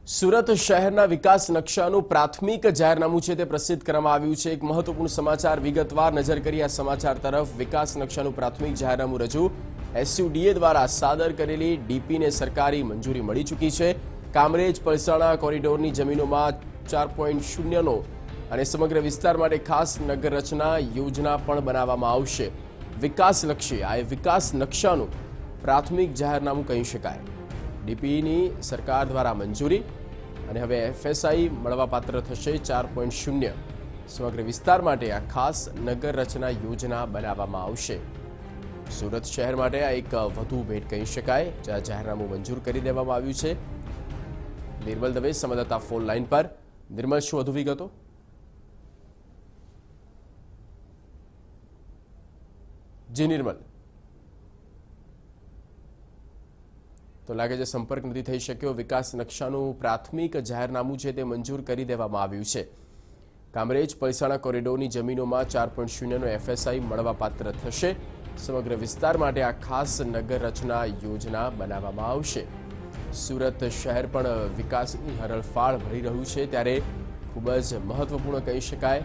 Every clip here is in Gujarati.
સુરત શહેરના વિકાસ નકશાનું પ્રાથમિક જાહેરનામું છે તે પ્રસિદ્ધ કરવામાં આવ્યું છે। એક મહત્વપૂર્ણ સમાચાર વિગતવાર નજર કરી આ સમાચાર તરફ। વિકાસ નકશાનું પ્રાથમિક જાહેરનામું રજૂ એસયુડીએ દ્વારા સાદર કરેલી ડીપીને સરકારી મંજૂરી મળી ચૂકી છે। કામરેજ પલસાણા કોરિડોરની જમીનોમાં 4.0નો અને સમગ્ર વિસ્તાર માટે ખાસ નગર રચના યોજના પણ બનાવવામાં આવશે। વિકાસલક્ષી આ વિકાસ નકશાનું પ્રાથમિક જાહેરનામું કહી શકાય। ડીપીની સરકાર દ્વારા મંજૂરી અને હવે એફએસઆઈ મળવાપાત્ર થશે 4.0 સમગ્ર વિસ્તાર માટે આ ખાસ નગર રચના યોજના બનાવવામાં આવશે। સુરત શહેર માટે આ એક વધુ ભેટ કહી શકાય જ્યાં જાહેરનામું મંજૂર કરી દેવામાં આવ્યું છે। નિર્મલ દવે સંવાદદાતા ફોન લાઈન પર। નિર્મલ, શું વધુ વિગતો? જી નિર્મલ, તો લાગે છે સંપર્ક નથી થઈ શક્યો। વિકાસ નકશાનું પ્રાથમિક જાહેરનામું છે તે મંજૂર કરી દેવામાં આવ્યું છે। કામરેજ પલસાણા કોરિડોરની જમીનોમાં 4.0નો એફએસઆઈ મળવાપાત્ર થશે। સમગ્ર વિસ્તાર માટે આ ખાસ નગર રચના યોજના બનાવવામાં આવશે। સુરત શહેર પણ વિકાસની હરણફાળ ભરી રહ્યું છે ત્યારે ખૂબ જ મહત્વપૂર્ણ કહી શકાય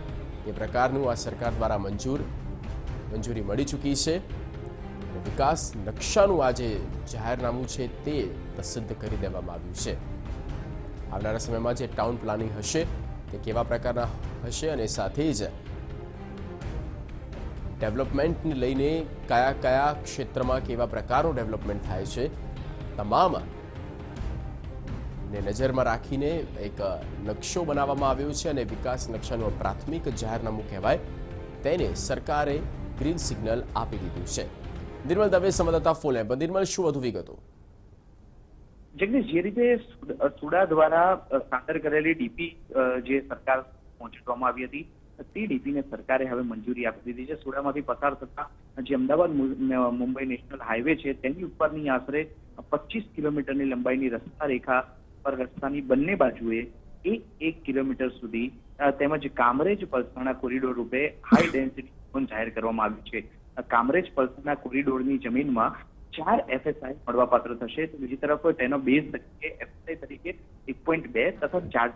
એ પ્રકારનું આ સરકાર દ્વારા મંજૂરી મળી ચૂકી છે। વિકાસ નકશાનું આ જે જાહેરનામું છે તે પ્રસિદ્ધ કરી દેવામાં આવ્યું છે। આવનારા સમયમાં જે ટાઉન પ્લાનિંગ હશે તે કેવા પ્રકારના હશે અને સાથે જ ડેવલપમેન્ટને લઈને કયા કયા ક્ષેત્રમાં કેવા પ્રકારનું ડેવલપમેન્ટ થાય છે તમામ ને નજરમાં રાખીને એક નકશો બનાવવામાં આવ્યો છે અને વિકાસ નકશાનું પ્રાથમિક જાહેરનામું કહેવાય તેને સરકારે ગ્રીન સિગ્નલ આપી દીધું છે। નિર્મલ દવે સંવાદદાતા ફોન લાઈન પર। નિર્મલ, શું વધુ વિગતો? જગદીશ, જે રીતે સુડા દ્વારા સાદર કરેલી ડીપી જે સરકાર પહોંચાડવામાં આવી હતી તે ડીપીને સરકારે હવે મંજૂરી આપી દીધી છે। સુડામાંથી પસાર થતા જે અમદાવાદ મુંબઈ નેશનલ હાઈવે છે તેની ઉપરની આશરે 25 કિલોમીટરની લંબાઈની રસ્તા રેખા પર રસ્તાની બંને બાજુએ 1 કિલોમીટર સુધી તેમજ કામરેજ પલસાણા કોરિડોર રૂપે હાઈ ડેન્સિટી ઝોન જાહેર કરવામાં આવ્યું છે। કામરેજ પલસાણા કોરિડોરની જમીનમાં 4 એફએસઆઈ મળવાપાત્ર થશે। તો બીજી તરફ તેનો બેઝ તરીકે એફએસઆઈ તરીકે 1.2 તથા ચાર્જ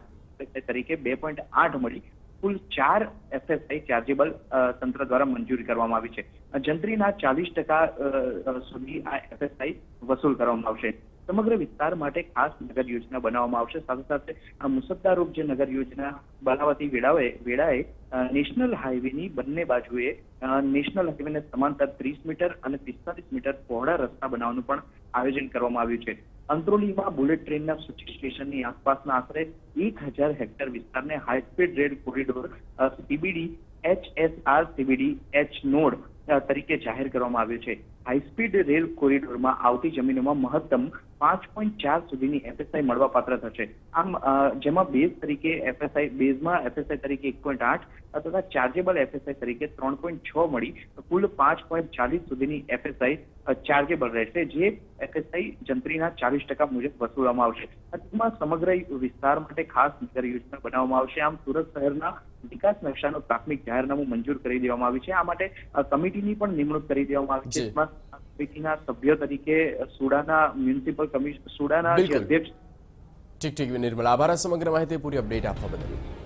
તરીકે 2.8 મળી કુલ 4 એફએસઆઈ ચાર્જેબલ તંત્ર દ્વારા મંજૂરી કરવામાં આવી છે। જંત્રીના 40% સુધી આ એફએસઆઈ વસૂલ કરવામાં આવશે। સમગ્ર વિસ્તાર માટે ખાસ નગર યોજના બનાવવામાં આવશે। સાથે સાથે આ મુસદ્દારૂપ જે નગર યોજના બનાવતી વેળાએ નેશનલ હાઈવેની બંને બાજુએ નેશનલ હાઈવેને સમાંતર 30 મીટર અને 45 મીટર પહોળા રસ્તા બનાવવાનું પણ આયોજન કરવામાં આવ્યું છે। અંત્રોલીમાં બુલેટ ટ્રેનના સૂચિ સ્ટેશનની આસપાસના આશરે 1000 હેક્ટર વિસ્તારને high speed rail corridor CBD HSR CBD H node તરીકે જાહેર કરવામાં આવ્યું છે। હાઈસ્પીડ રેલ કોરિડોરમાં આવતી જમીનોમાં મહત્તમ 5.4 સુધીની એફએસઆઈ મળવાપાત્ર થશે। આમ જેમાં બેઝમાં એફએસઆઈ તરીકે 1.8 તથા ચાર્જેબલ એફએસઆઈ તરીકે 3.6 મળી કુલ 5.40 સુધીની એફએસઆઈ ચાર્જેબલ રહેશે, જે એફએસઆઈ જંત્રીના 40% મુજબ વસૂલવામાં આવશે। ટૂંકમાં સમગ્ર વિસ્તાર માટે ખાસ નગર યોજના બનાવવામાં આવશે। આમ સુરત શહેરના વિકાસ નકશાનું પ્રાથમિક જાહેરનામું મંજૂર કરી દેવામાં આવ્યું છે। આ માટે કમિટીની પણ નિમણૂક કરી દેવામાં આવી છે। કમિટીના સભ્ય તરીકે સુડાના મ્યુનિસિપલ કમિશનર સુડાના જે અધ્યક્ષ ઠીક નિર્મલ, આભાર સમગ્ર માહિતી પૂરી અપડેટ આપવા બદલ।